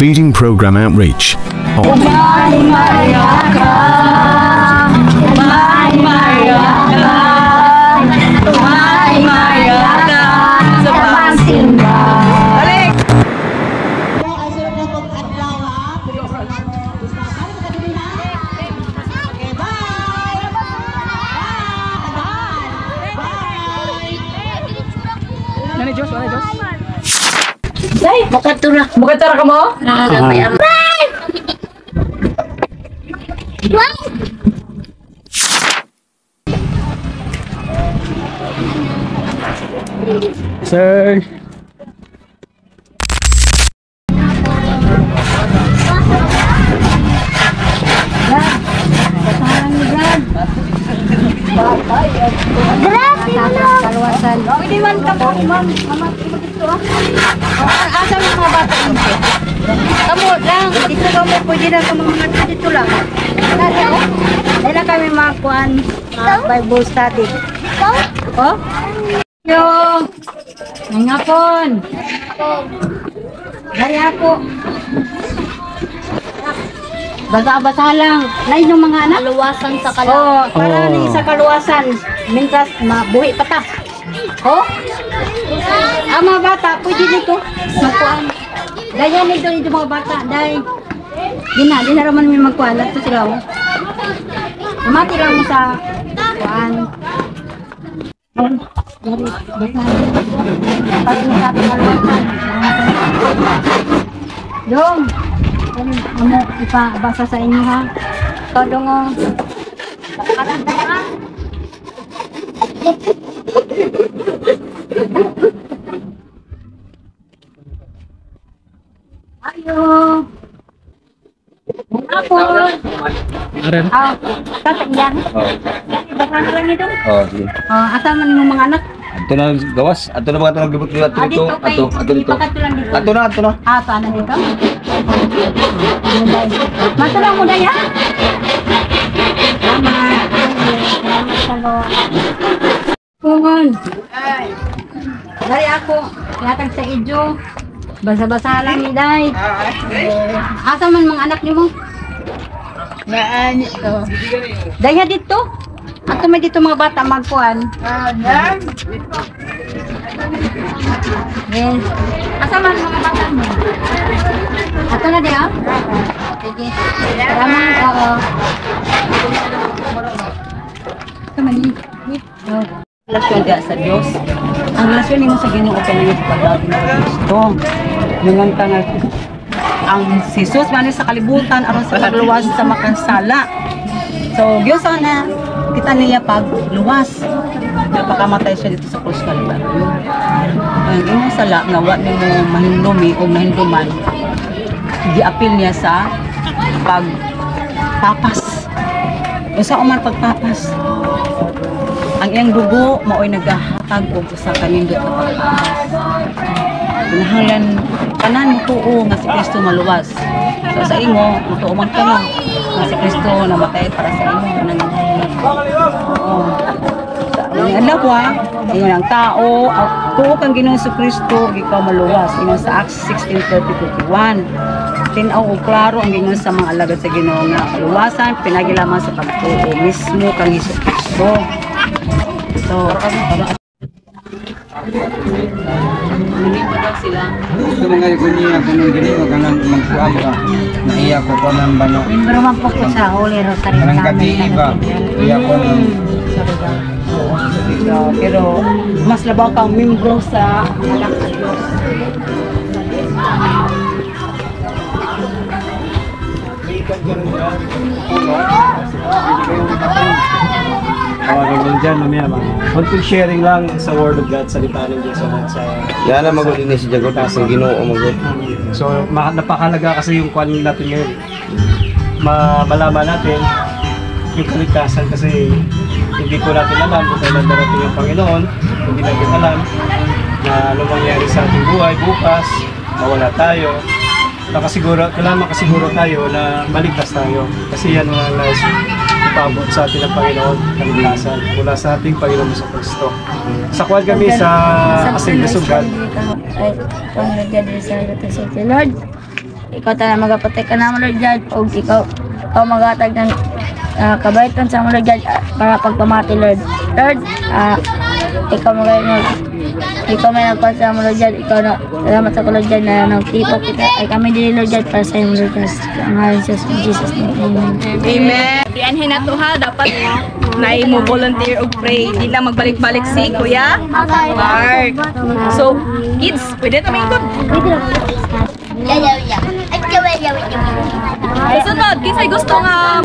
Feeding Program Outreach. Makatura ka mo? Sir. Kaluwasan. Pwede man ka po, ma'am. Asa mo mga bata dito? Kamu lang, dito kami pwede na ka mga dito lang. Dahil na kami mga kuhan, Bible study. Oh? Yo! Ngapon! Dari ako. Basa-basa lang. Lain yung mga anak. Kaluwasan sa kaluwasan. Para ni sa kaluwasan. Mintas, mabuhi pa ta. Oh? Ang mga bata, pwede nito. Magkuhan. Dahil nito mga bata. Dahil, di na naman may magkuhan. Ito sila. Mati lang mo sa kuhan. Dari, basa. Pag nasabi kaluwasan. Dong. Amo ipabasa sa inyo ha. Todong o. Ayo. Hapon. Aren. Tatagyan. Basa na lang ito. Sige. Asa man yung mga anak? Ato na gawas, ato na mga ato naglibot-libot dito, ato dito. Ato na. Paano dito? Matulang mo daya? Salamat. Salamat. Kuhon. Dari ako, yatag sa idyo. Basa-basa lang ni Day. Asa man mga anak ni mo? Naan ito. Daya dito? Ato may dito mga bata magkuhan. Yes. Asa man mga bata mo? Ato na di ah? Sige. Salamat. Oo. Kamali. Relasyon diya sa Diyos. Ang relasyon mo sa Ginoo kay sa pagdating ng Kristo. Yung nga ang si Jesus man sa kalibutan aron sa pagluwas sa makansala. So, Diyos na kita niya pagluwas. Napakamatay siya dito sa krus Kalbaryo. Ang imong sala nga wa nimo mahindumi o mahinduman. Giapil niya sa pagpapas. Usa man pagpapas. Ang iyang dugo mao'y naghahatag og usa ka nindot na pagpapas. Pinahalan kanan mo tuo nga si Kristo maluwas. So sa imo, mutuo man ka nga si Kristo namatay para sa imo. Ang alawa, ingon ang tao, tuo kang Ginoo sa Kristo, ikaw maluwas. Ingon sa Acts 16:30-31. Tinaw o klaro ang Ginoo sa mga alagad sa Ginoo nga kaluwasan, pinagilaman sa pagtuo mismo kang Hesus Kristo. So, naniwala sila. Gusto mga ikoniya kung gini wag nang magkuan ka. Naiya ko ko nang bano. Membro man po ko sa Holy Rosary Nang gabi iba. Iya ko nang Pero mas labaw kang membro sa anak sa Diyos. Tawagan din dyan, mamaya konting sharing lang sa Word of God, salita ng Diyos sa... Yan na magod ini si Jagot ang Ginoo magod. So, napakalaga kasi yung kwan natin ngayon. Malaman natin yung kaligtasan kasi hindi ko natin alam kung kailan darating yung Panginoon. Hindi natin alam na ano mangyari sa ating buhay bukas, mawala tayo. Kailangan makasiguro tayo na maligtas tayo. Kasi yan mga nais ipabot sa atin ng Panginoon, kaligtasan mula sa ating Panginoon sa Kristo. Sa kuwan kami sa Assembly of God. Lord, ikaw tayo magapatay ka na mo Lord God, o ikaw magatag ng kabaitan sa mo Lord God, para pagpamati Lord. Lord, ikaw may nagpansa mo Lord God, ikaw na, salamat sa Lord God na nagtipok kita, ay kami din Lord God para sa iyo Lord God. Ang halos sa Jesus name, amen. Amen. Dianhin na to ha, dapat na mo volunteer og pray. Di lang magbalik-balik si Kuya Mark. So, kids, pwede na may ikot. Sunod, kinsay gusto nga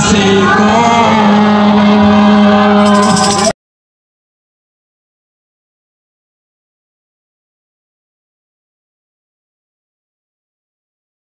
Kasih